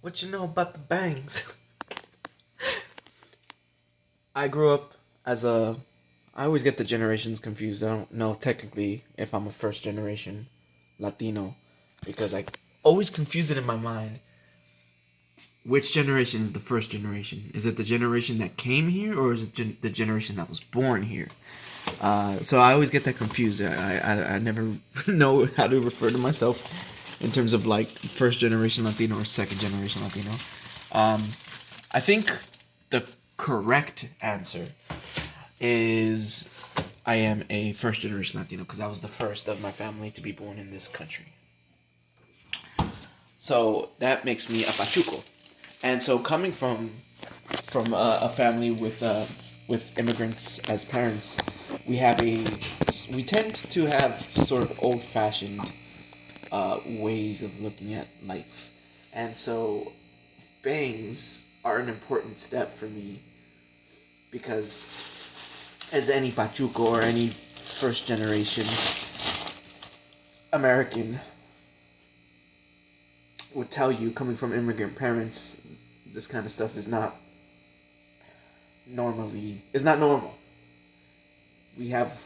What you know about the bangs? I grew up as a. I always get the generations confused. I don't know technically if I'm a first generation Latino because I always confuse it in my mind. Which generation is the first generation? Is it the generation that came here or is it the generation that was born here? So I always get that confused. I never know how to refer to myself in terms of like first generation Latino or second generation Latino. Um, I think the correct answer is I am a first generation Latino because I was the first of my family to be born in this country. So that makes me a Pachuco, and so coming from a family with immigrants as parents, we tend to have sort of old fashioned ways of looking at life, and so bangs are an important step for me because as any Pachuco or any first generation American would tell you, coming from immigrant parents, this kind of stuff is not normal. We have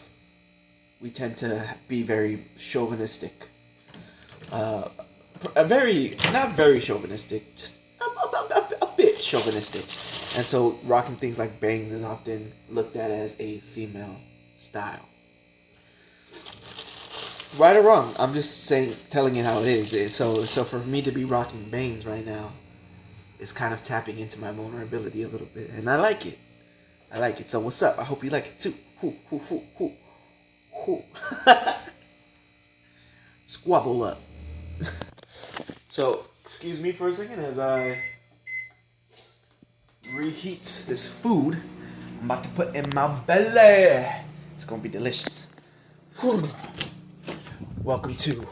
we tend to be very chauvinistic. Uh, a very not very chauvinistic, just a bit chauvinistic, and so rocking things like bangs is often looked at as a female style. Right or wrong, I'm just saying, telling it how it is. So for me to be rocking bangs right now is kind of tapping into my vulnerability a little bit, and I like it. I like it. So what's up? I hope you like it too. Hoo hoo hoo hoo hoo. Squabble up. So excuse me for a second as I reheat this food I'm about to put in my belly. It's gonna be delicious. Welcome to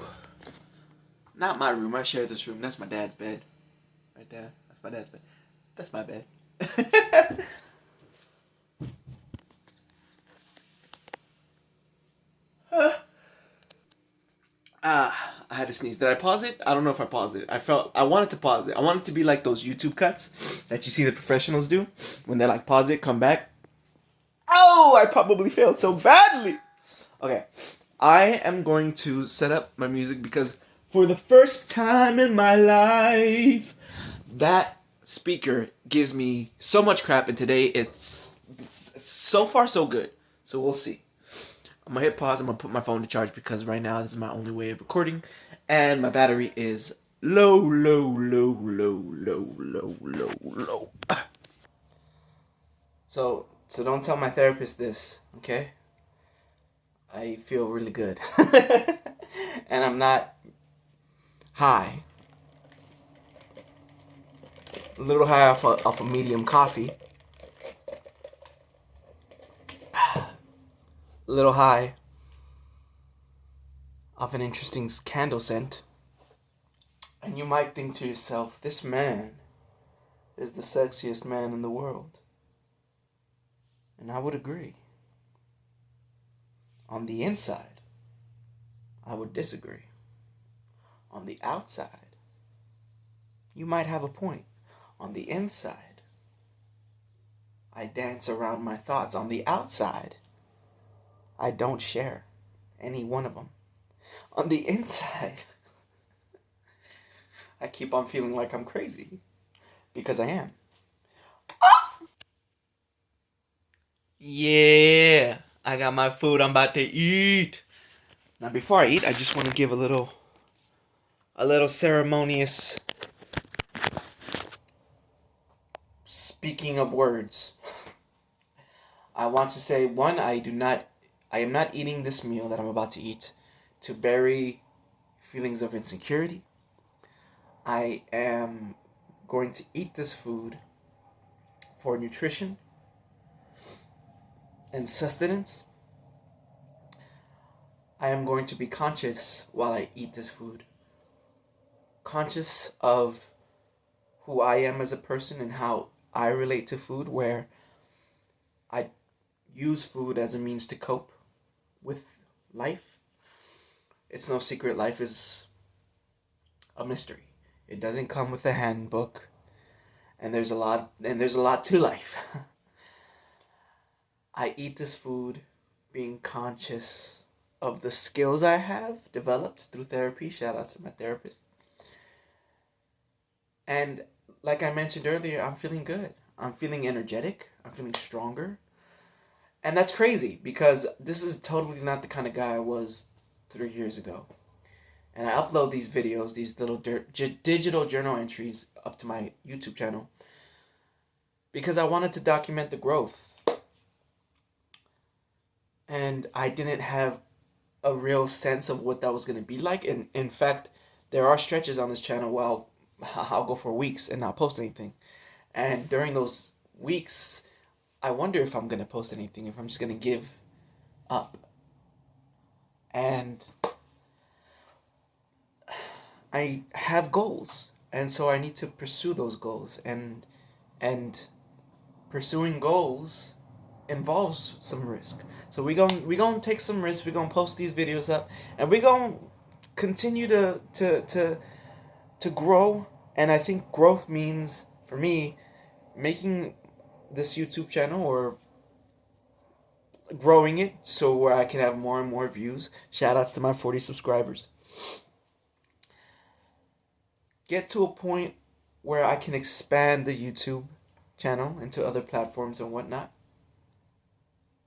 not my room. I share this room. That's my dad's bed. Right there. That's my dad's bed. That's my bed. I had to sneeze. Did I pause it? I don't know if I paused it. I wanted to pause it. I want it to be like those YouTube cuts that you see the professionals do when they like pause it, come back. Oh, I probably failed so badly. Okay. I am going to set up my music because for the first time in my life, that speaker gives me so much crap, and today it's so far so good. So we'll see. I'm gonna hit pause. I'm gonna put my phone to charge because right now this is my only way of recording, and my battery is low, low, low, low, low, low, low, low. So don't tell my therapist this, okay? I feel really good, and I'm not high. A little high off a medium coffee. A little high off an interesting candle scent. And you might think to yourself, this man is the sexiest man in the world. And I would agree. On the inside, I would disagree. On the outside, you might have a point. On the inside, I dance around my thoughts. On the outside, I don't share any one of them. On the inside, I keep on feeling like I'm crazy. Because I am. Yeah, I got my food I'm about to eat. Now before I eat, I just want to give a little ceremonious speaking of words. I want to say one, I am not eating this meal that I'm about to eat to bury feelings of insecurity. I am going to eat this food for nutrition and sustenance. I am going to be conscious while I eat this food. Conscious of who I am as a person and how I relate to food, where I use food as a means to cope with life. It's no secret life is a mystery. It doesn't come with a handbook, and there's a lot to life. I eat this food being conscious of the skills I have developed through therapy. Shout out to my therapist. And like I mentioned earlier, I'm feeling good. I'm feeling energetic. I'm feeling stronger. And that's crazy because this is totally not the kind of guy I was 3 years ago. And I upload these videos, these little digital journal entries up to my YouTube channel because I wanted to document the growth. And I didn't have a real sense of what that was going to be like. And in fact, there are stretches on this channel where I'll go for weeks and not post anything. And during those weeks, I wonder if I'm going to post anything, if I'm just going to give up. And I have goals, and so I need to pursue those goals. And pursuing goals involves some risk. So we going to take some risks. We're going to post these videos up, and we're going to continue to grow. And I think growth means, for me, making this YouTube channel or growing it so where I can have more and more views. Shout outs to my 40 subscribers. Get to a point where I can expand the YouTube channel into other platforms and whatnot.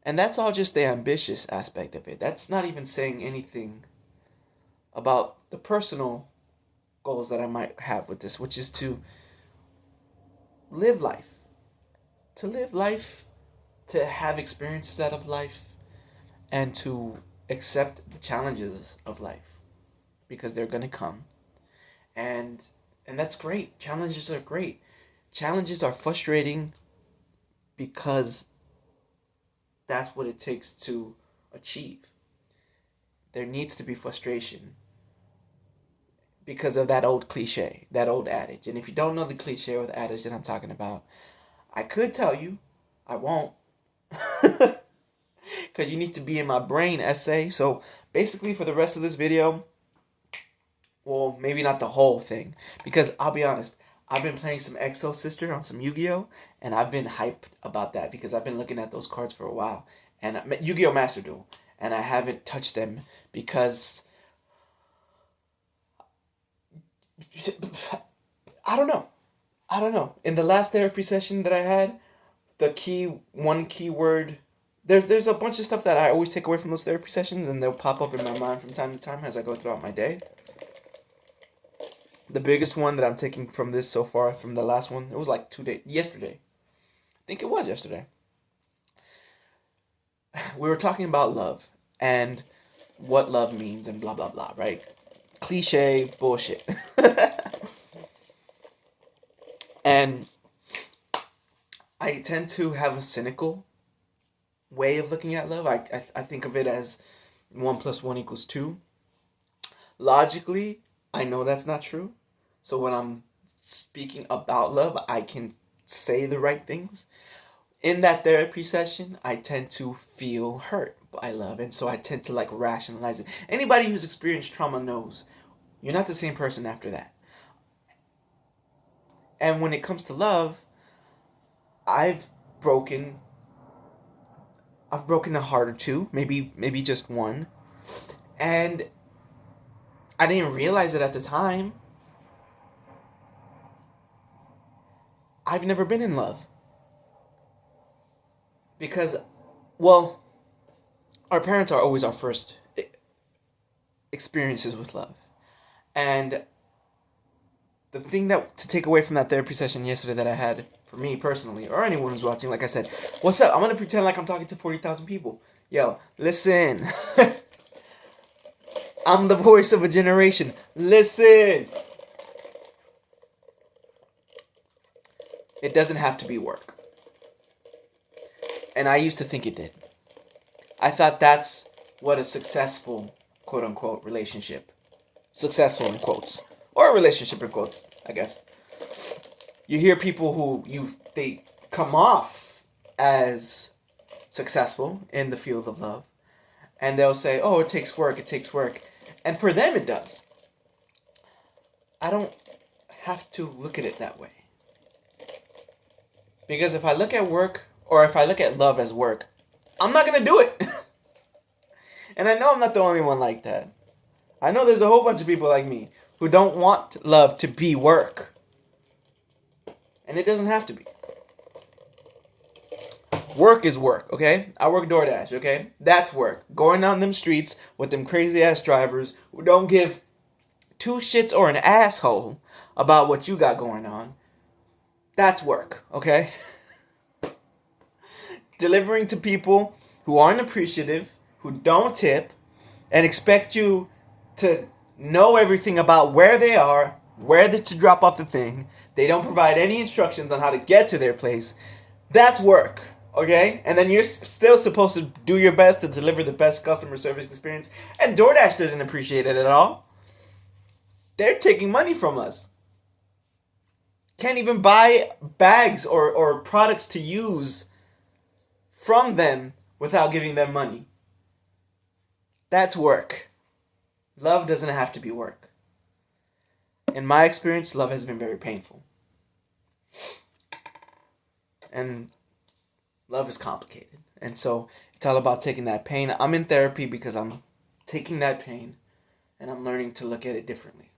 And that's all just the ambitious aspect of it. That's not even saying anything about the personal goals that I might have with this, which is to live life. To live life, to have experiences out of life, and to accept the challenges of life because they're going to come. And that's great. Challenges are great. Challenges are frustrating because that's what it takes to achieve. There needs to be frustration because of that old cliche, that old adage. And if you don't know the cliche or the adage that I'm talking about, I could tell you. I won't. Because you need to be in my brain essay. So basically for the rest of this video, well, maybe not the whole thing. Because I'll be honest, I've been playing some Exo Sister on some Yu-Gi-Oh! And I've been hyped about that because I've been looking at those cards for a while. And Yu-Gi-Oh! Master Duel. And I haven't touched them because I don't know. In the last therapy session that I had, one keyword, there's a bunch of stuff that I always take away from those therapy sessions, and they'll pop up in my mind from time to time as I go throughout my day. The biggest one that I'm taking from this so far, from the last one, it was like yesterday. I think it was yesterday. We were talking about love and what love means and blah, blah, blah, right? Cliche bullshit. And I tend to have a cynical way of looking at love. I think of it as 1 + 1 = 2. Logically, I know that's not true. So when I'm speaking about love, I can say the right things. In that therapy session, I tend to feel hurt by love. And so I tend to rationalize it. Anybody who's experienced trauma knows you're not the same person after that. And when it comes to love, I've broken a heart or two, maybe just one. And I didn't realize it at the time. I've never been in love. Because, well, our parents are always our first experiences with love. And the thing to take away from that therapy session yesterday that I had, for me personally, or anyone who's watching, like I said, what's up? I'm going to pretend like I'm talking to 40,000 people. Yo, listen. I'm the voice of a generation. Listen. It doesn't have to be work. And I used to think it did. I thought that's what a successful, quote unquote, relationship. Successful in quotes. Or a relationship in quotes, I guess. You hear people who they come off as successful in the field of love. And they'll say, oh, it takes work. And for them it does. I don't have to look at it that way. Because if I look at work, or if I look at love as work, I'm not going to do it. And I know I'm not the only one like that. I know there's a whole bunch of people like me who don't want love to be work. And it doesn't have to be. Work is work, okay? I work DoorDash, okay? That's work. Going down them streets with them crazy ass drivers who don't give two shits or an asshole about what you got going on. That's work, okay? Delivering to people who aren't appreciative, who don't tip, and expect you to know everything about where they are, where to drop off the thing. They don't provide any instructions on how to get to their place. That's work, okay? And then you're still supposed to do your best to deliver the best customer service experience. And DoorDash doesn't appreciate it at all. They're taking money from us. Can't even buy bags or products to use from them without giving them money. That's work. Love doesn't have to be work. In my experience, love has been very painful. And love is complicated. And so it's all about taking that pain. I'm in therapy because I'm taking that pain and I'm learning to look at it differently.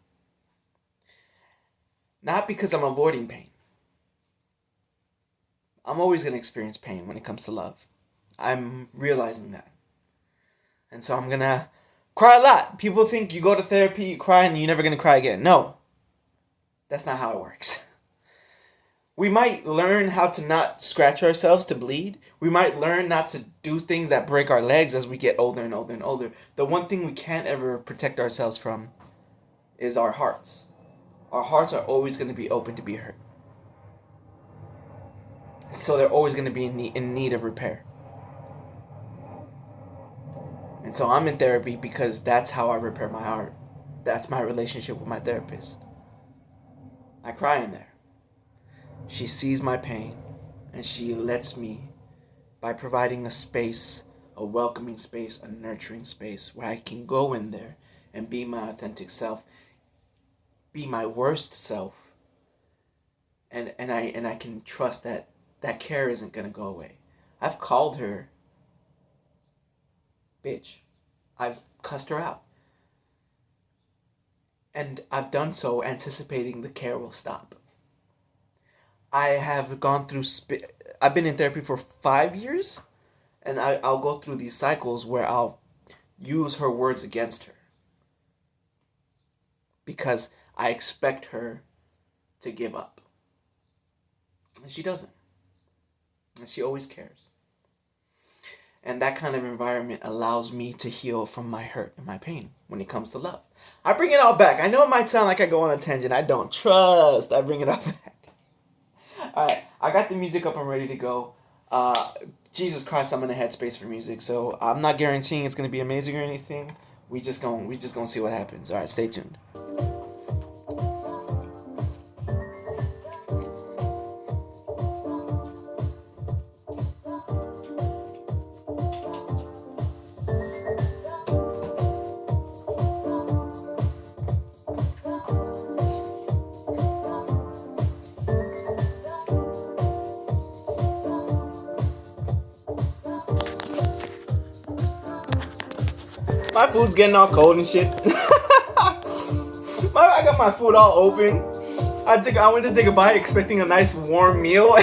Not because I'm avoiding pain. I'm always going to experience pain when it comes to love. I'm realizing that. And so I'm going to cry a lot. People think you go to therapy, you cry, and you're never going to cry again. No. That's not how it works. We might learn how to not scratch ourselves to bleed. We might learn not to do things that break our legs as we get older and older and older. The one thing we can't ever protect ourselves from is our hearts. Our hearts are always going to be open to be hurt. So they're always going to be in need of repair. And so I'm in therapy because that's how I repair my heart. That's my relationship with my therapist. I cry in there. She sees my pain and she lets me, by providing a space, a welcoming space, a nurturing space where I can go in there and be my authentic self, be my worst self, and I can trust that that care isn't gonna go away. I've called her bitch. I've cussed her out. And I've done so anticipating the care will stop. I have gone through, I've been in therapy for 5 years, and I'll go through these cycles where I'll use her words against her. Because I expect her to give up. And she doesn't. And she always cares. And that kind of environment allows me to heal from my hurt and my pain when it comes to love. I bring it all back. I know it might sound like I go on a tangent. I don't trust. I bring it all back. Alright, I got the music up. I'm ready to go. Jesus Christ, I'm in a headspace for music. So I'm not guaranteeing it's going to be amazing or anything. We just gonna see what happens. Alright, stay tuned. My food's getting all cold and shit. I got my food all open. I went to take a bite expecting a nice warm meal.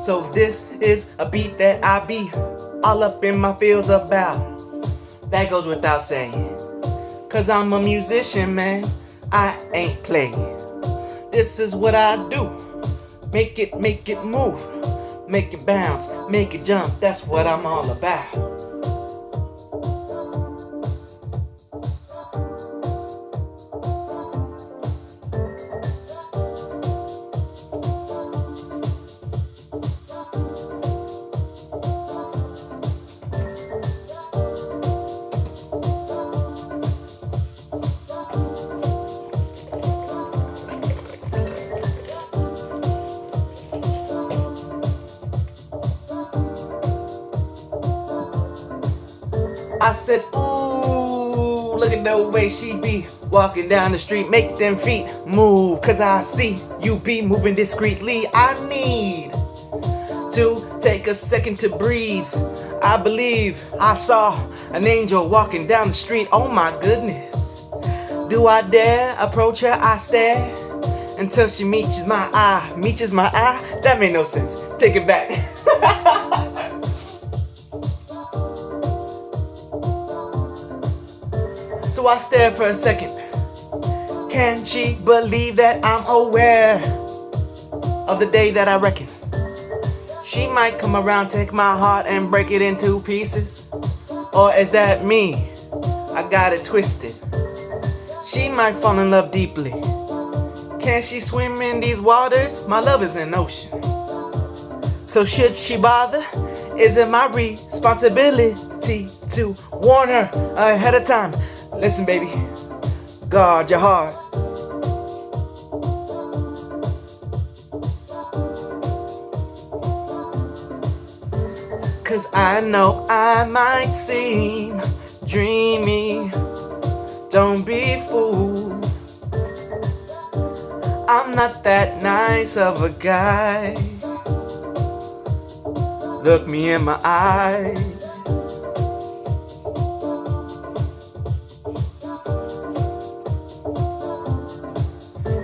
So this is a beat that I be all up in my feels about. That goes without saying. Cause I'm a musician, man. I ain't playing. This is what I do. Make it move. Make it bounce, make it jump. That's what I'm all about. I said, ooh, look at the way she be walking down the street. Make them feet move, cause I see you be moving discreetly. I need to take a second to breathe. I believe I saw an angel walking down the street. Oh my goodness. Do I dare approach her? I stare until she meets my eye. Meets my eye? That made no sense. Take it back. So I stare for a second. Can she believe that I'm aware of the day that I reckon she might come around, take my heart and break it into pieces? Or is that me? I got it twisted. She might fall in love deeply. Can she swim in these waters? My love is an ocean. So should she bother? Is it my responsibility to warn her ahead of time? Listen, baby, guard your heart. Cause I know I might seem dreamy. Don't be fooled. I'm not that nice of a guy. Look me in my eye.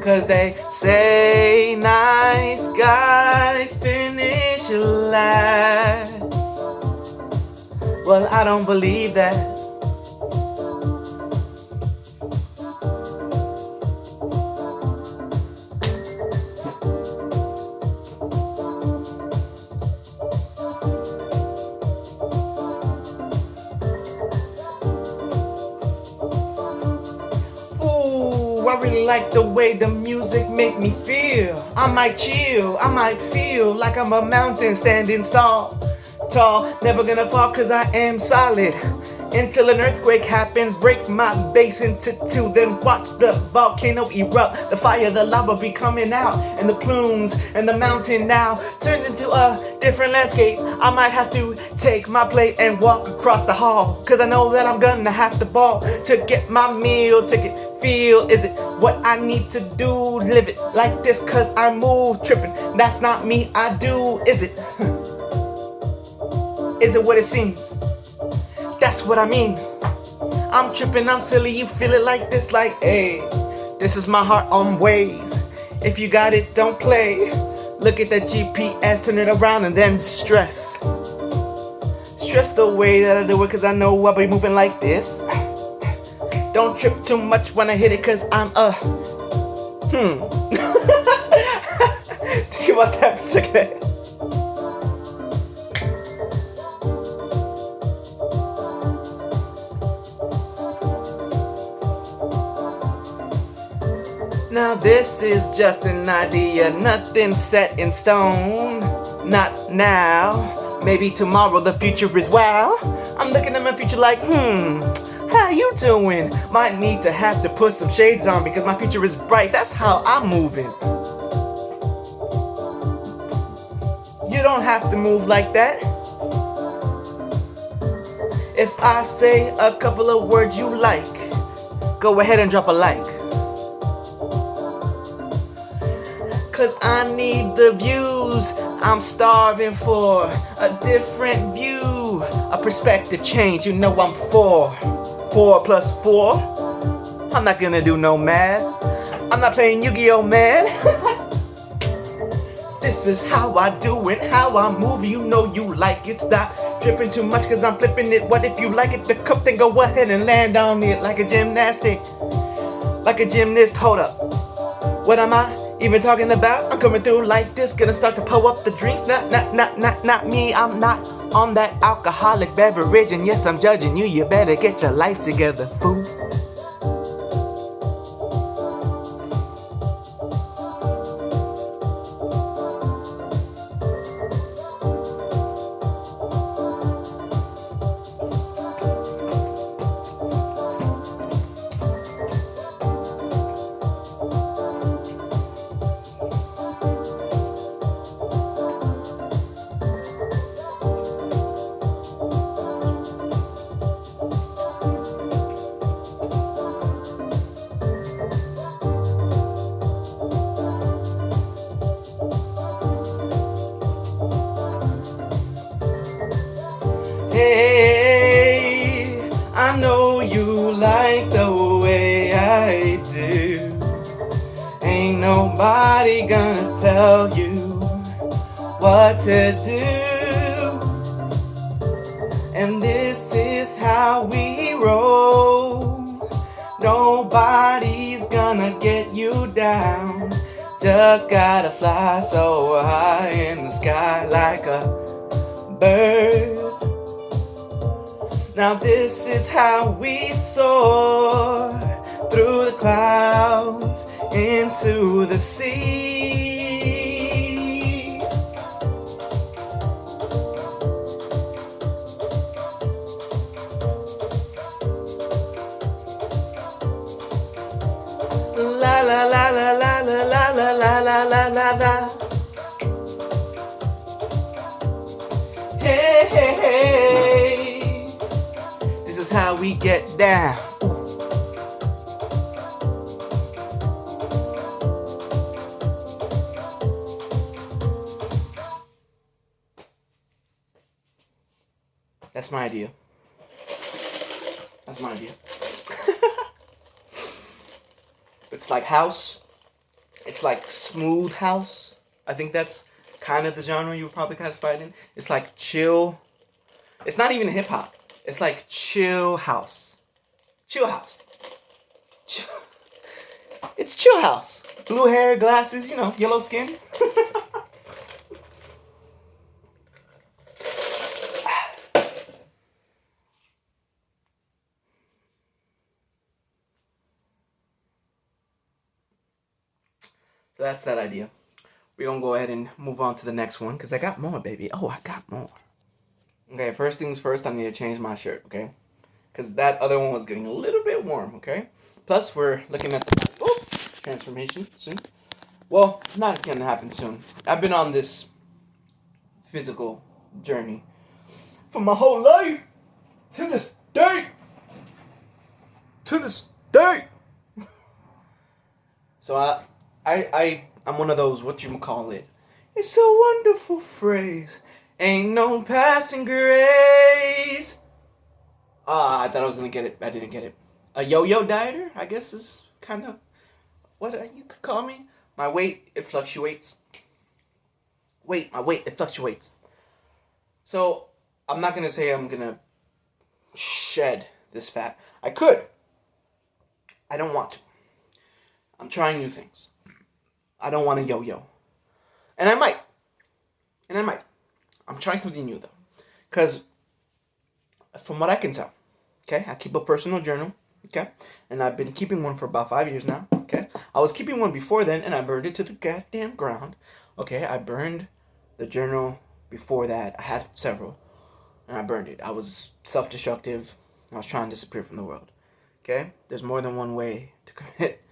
Cause they say nice guys finish last. Well, I don't believe that. I really like the way the music make me feel. I might chill, I might feel like I'm a mountain standing tall. Never gonna fall cause I am solid. Until an earthquake happens, break my base into two. Then watch the volcano erupt. The fire, the lava be coming out. And the plumes and the mountain now turns into a different landscape. I might have to take my plate and walk across the hall. Cause I know that I'm gonna have to ball to get my meal ticket. Feel, is it what I need to do? Live it like this cause I move tripping. That's not me, I do, is it? Is it what it seems? That's what I mean. I'm tripping, I'm silly, you feel it like this, like, hey, this is my heart on ways. If you got it, don't play. Look at that GPS, turn it around and then stress. Stress the way that I do it, cause I know I'll be moving like this. Don't trip too much when I hit it, cause I'm Think about that for a second. Now this is just an idea, nothing set in stone. Not now, maybe tomorrow the future is wow. I'm looking at my future like, how you doing? Might need to have to put some shades on because my future is bright, that's how I'm moving. You don't have to move like that. If I say a couple of words you like, go ahead and drop a like. Cause I need the views, I'm starving for a different view, a perspective change, you know I'm for 4 plus 4. I'm not gonna do no math, I'm not playing Yu-Gi-Oh man. This is how I do it, how I move, you know you like it. Stop dripping too much cause I'm flipping it. What if you like it, the cup, then go ahead and land on it like a gymnastic. Like a gymnast, hold up. What am I even talking about? I'm coming through like this, gonna start to pour up the drinks. Not me, I'm not on that alcoholic beverage. And yes, I'm judging you, you better get your life together, fool. nobody gonna tell you what to do. And this is how we roll. Nobody's gonna get you down. Just gotta fly so high in the sky like a bird. Now this is how we soar through the clouds into the sea. La la la la la la la la la la la la la. Hey hey hey. This is how we get down. That's my idea. That's my idea. It's like house. It's like smooth house. I think that's kind of the genre you would probably classify it in. It's like chill. It's not even hip hop. It's like chill house. Chill house. Chill. It's chill house. Blue hair, glasses, you know, yellow skin. So that's that idea. We're going to go ahead and move on to the next one because I got more, baby. Oh, I got more. Okay, first things first, I need to change my shirt, okay? Because that other one was getting a little bit warm, okay? Plus, we're looking at the transformation soon. Well, not going to happen soon. I've been on this physical journey for my whole life to this day. To this day. So I'm one of those, whatchamacallit. It's a wonderful phrase. Ain't no passing grace. I thought I was going to get it. I didn't get it. A yo-yo dieter, I guess, is kind of what you could call me. My weight, it fluctuates. My weight, it fluctuates. So, I'm not going to say I'm going to shed this fat. I could. I don't want to. I'm trying new things. I don't want a yo-yo. And I might. I'm trying something new, though. Because, from what I can tell, okay, I keep a personal journal, okay? And I've been keeping one for about 5 years now, okay? I was keeping one before then, and I burned it to the goddamn ground, okay? I burned the journal before that. I had several, and I burned it. I was self-destructive. I was trying to disappear from the world, okay? There's more than one way to commit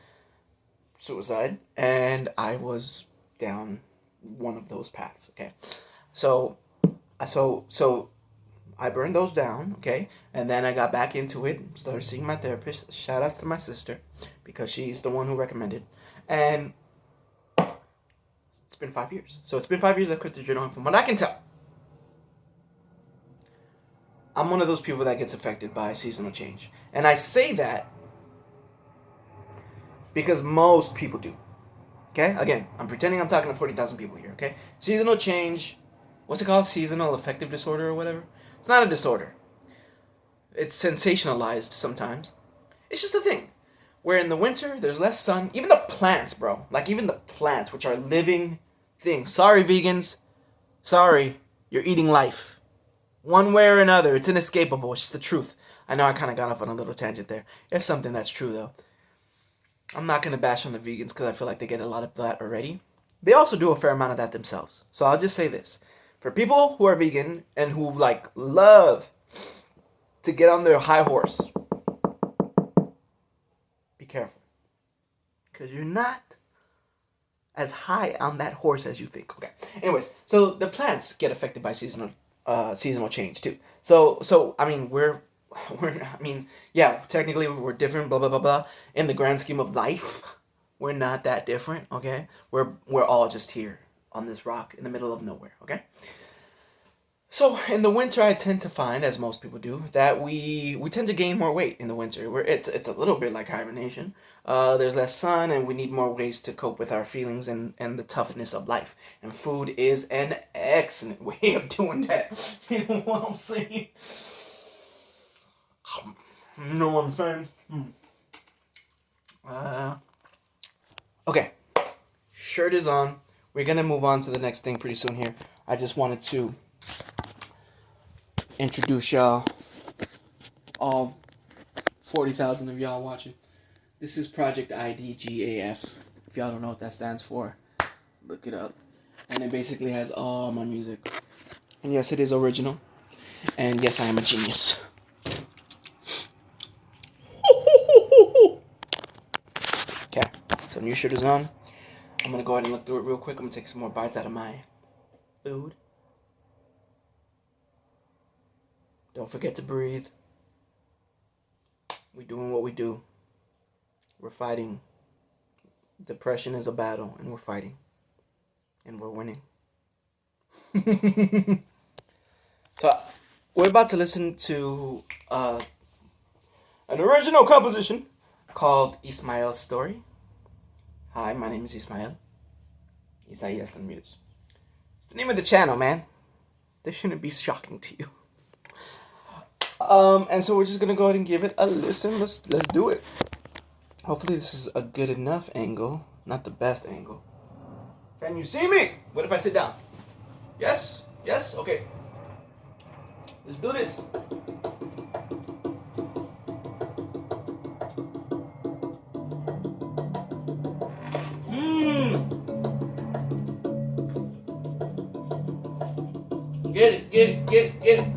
suicide, and I was down one of those paths, okay? So I burned those down, okay? And then I got back into it, started seeing my therapist. Shout out to my sister, because she's the one who recommended. And it's been 5 years. So it's been 5 years I quit the journal, and from what I can tell, I'm one of those people that gets affected by seasonal change. And I say that because most people do. Okay? Again, I'm pretending I'm talking to 40,000 people here, okay? Seasonal change, what's it called? Seasonal affective disorder or whatever? It's not a disorder. It's sensationalized sometimes. It's just a thing. Where in the winter, there's less sun. Even the plants, bro. Like, even the plants, which are living things. Sorry, vegans. Sorry. You're eating life. One way or another. It's inescapable. It's just the truth. I know I kind of got off on a little tangent there. It's something that's true, though. I'm not going to bash on the vegans because I feel like they get a lot of that already. They also do a fair amount of that themselves. So I'll just say this. For people who are vegan and who, like, love to get on their high horse, be careful. Because you're not as high on that horse as you think. Okay. Anyways, so the plants get affected by seasonal change too. So I mean, technically we're different, blah blah blah blah. In the grand scheme of life, we're not that different, okay? We're all just here on this rock in the middle of nowhere, okay? So in the winter, I tend to find, as most people do, that we tend to gain more weight in the winter. Where it's a little bit like hibernation. There's less sun, and we need more ways to cope with our feelings and the toughness of life. And food is an excellent way of doing that. You know what I'm saying? You know what I'm saying? Okay, shirt is on. We're gonna move on to the next thing pretty soon here. I just wanted to introduce y'all, all 40,000 of y'all watching. This is Project IDGAF. If y'all don't know what that stands for, look it up. And it basically has all my music. And yes, it is original. And yes, I am a genius. Okay, so new shirt is on. I'm gonna go ahead and look through it real quick. I'm gonna take some more bites out of my food. Don't forget to breathe. We're doing what we do. We're fighting. Depression is a battle, and we're fighting. And we're winning. So, we're about to listen to an original composition called Ismael's Story. Hi, my name is Ismael. Isaías Ramirez. It's the name of the channel, man. This shouldn't be shocking to you. And so we're just gonna go ahead and give it a listen. Let's do it. Hopefully this is a good enough angle, not the best angle. Can you see me? What if I sit down? Yes? Yes? Okay. Let's do this. Get it.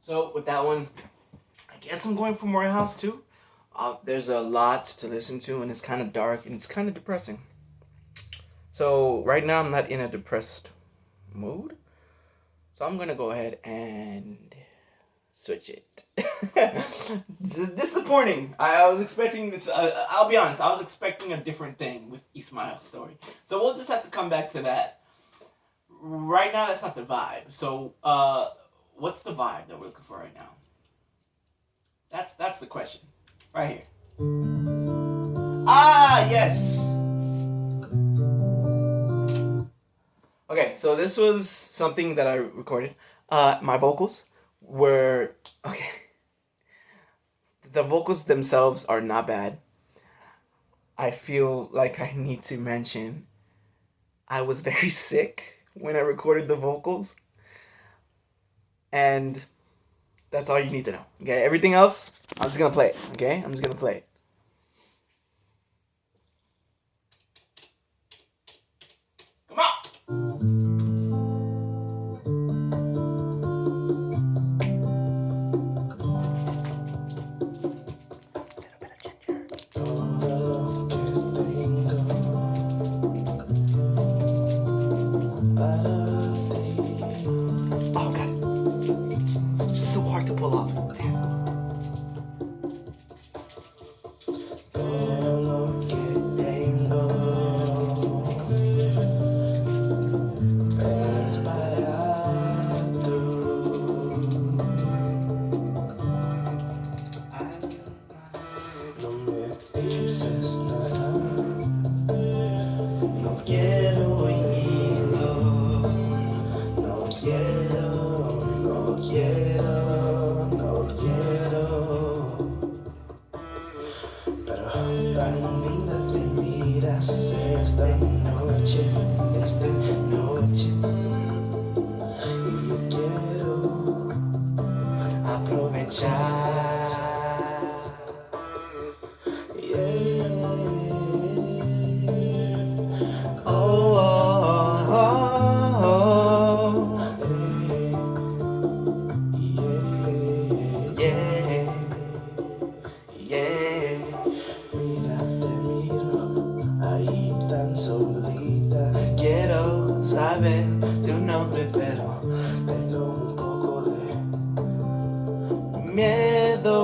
So with that one, I guess I'm going for Morehouse too. There's a lot to listen to, and it's kind of dark and it's kind of depressing. So right now I'm not in a depressed mood, so I'm gonna go ahead and switch it. Disappointing. I was expecting this. I'll be honest. I was expecting a different thing with Ismail's Story. So we'll just have to come back to that. Right now, that's not the vibe. So, what's the vibe that we're looking for right now? That's the question. Right here. Ah, yes. Okay, so this was something that I recorded. My vocals were okay. The vocals themselves are not bad. I feel like I need to mention I was very sick when I recorded the vocals. And that's all you need to know. Okay, everything else, I'm just gonna play it. Okay, I'm just gonna play it. Come on! esta noche, esta noche. Y yo quiero aprovechar. Yeah. Oh, oh, oh, oh. Yeah. Yeah. Mira, te miro ahí tan solita. Quiero saber tu nombre, pero tengo un poco de miedo.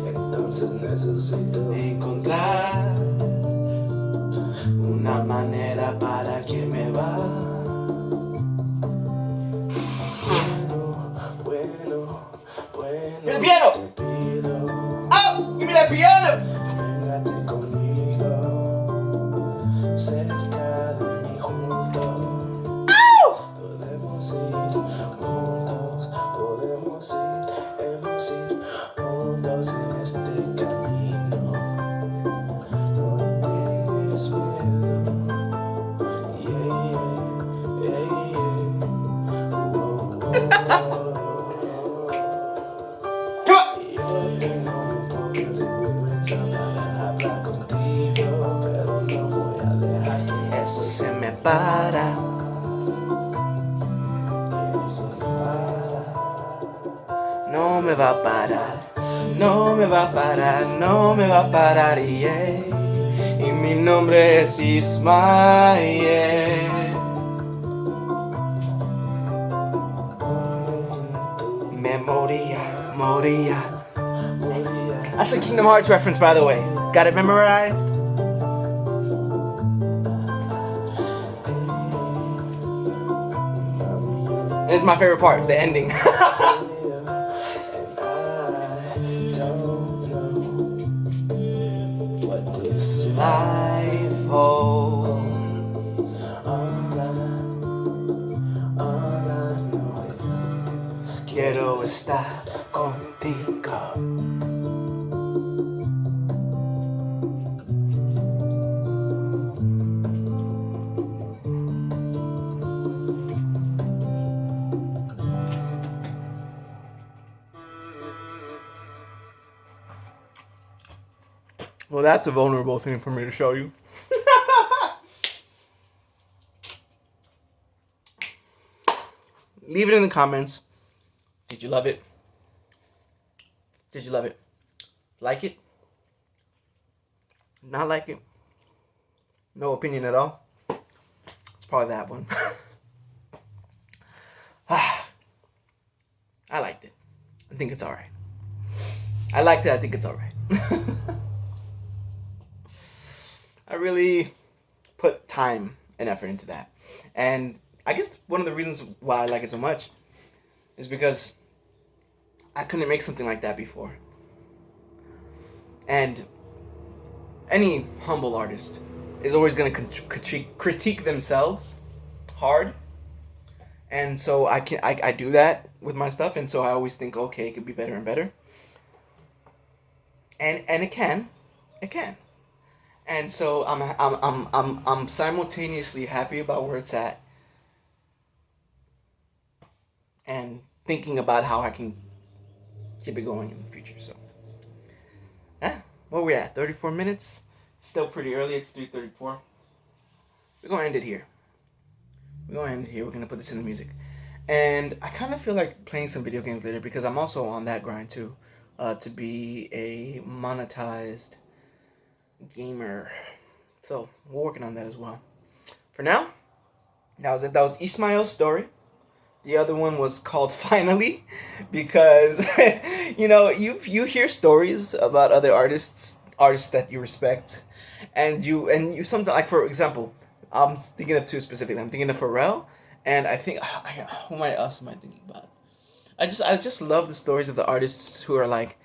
Entonces necesito encontrar una manera para que me va. Bueno, ¡El piano! te pido, ¡Oh! ¡Give me that piano! véngate conmigo, cerca de mí juntos. Podemos ir juntos, hemos ir juntos en este camino. No tienes miedo. Yeah, yeah, yeah. Oh, oh, oh. Yo tengo un poco de vergüenza para hablar contigo, pero no voy a dejar que eso se me para. No me va a parar, no me va a parar, no me va a parar, yeah. Y mi nombre es Ismael. Me moría. That's a Kingdom Hearts reference, by the way. Got it memorized? It's my favorite part, the ending. Life holds. All I know is quiero estar contigo. Well, that's a vulnerable thing for me to show you. Leave it in the comments. Did you love it? Did you love it? Like it? Not like it? No opinion at all? It's probably that one. I liked it. I think it's alright. I liked it. I think it's alright. I really put time and effort into that. And I guess one of the reasons why I like it so much is because I couldn't make something like that before. And any humble artist is always going to critique themselves hard. And so I do that with my stuff, and so I always think, okay, it could be better and better. And it can. And so I'm simultaneously happy about where it's at and thinking about how I can keep it going in the future. So, where we at? 34 minutes. Still pretty early. It's 3:34. We're gonna end it here. We're gonna put this in the music, and I kind of feel like playing some video games later because I'm also on that grind too, to be a monetized gamer. So we're working on that as well. For now, that was it. That was Ismail's story. The other one was called Finally, because you hear stories about other artists that you respect, and you sometimes, like, for example, I'm thinking of two specifically. I'm thinking of Pharrell, and I think who else am I thinking about? I just love the stories of the artists who are like,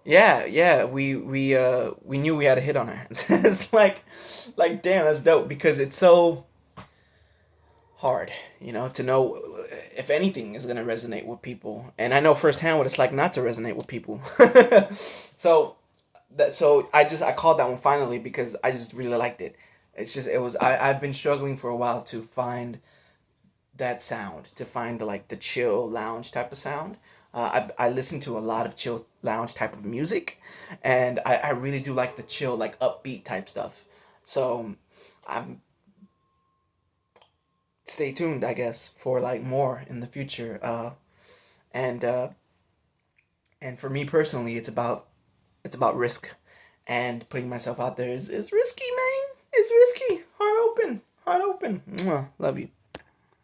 yeah, we knew we had a hit on our hands. It's like damn, that's dope, because it's so hard, to know if anything is gonna resonate with people, and I know firsthand what it's like not to resonate with people. So that so I called that one finally because I just really liked it. It's just it was I've been struggling for a while to find that sound, to find the chill lounge type of sound. I listen to a lot of chill lounge type of music, and I really do like the chill, like upbeat type stuff. So I'm stay tuned, I guess, for like more in the future. And and for me personally, it's about risk, and putting myself out there is risky, man. It's risky. Heart open, heart open. Mwah. Love you.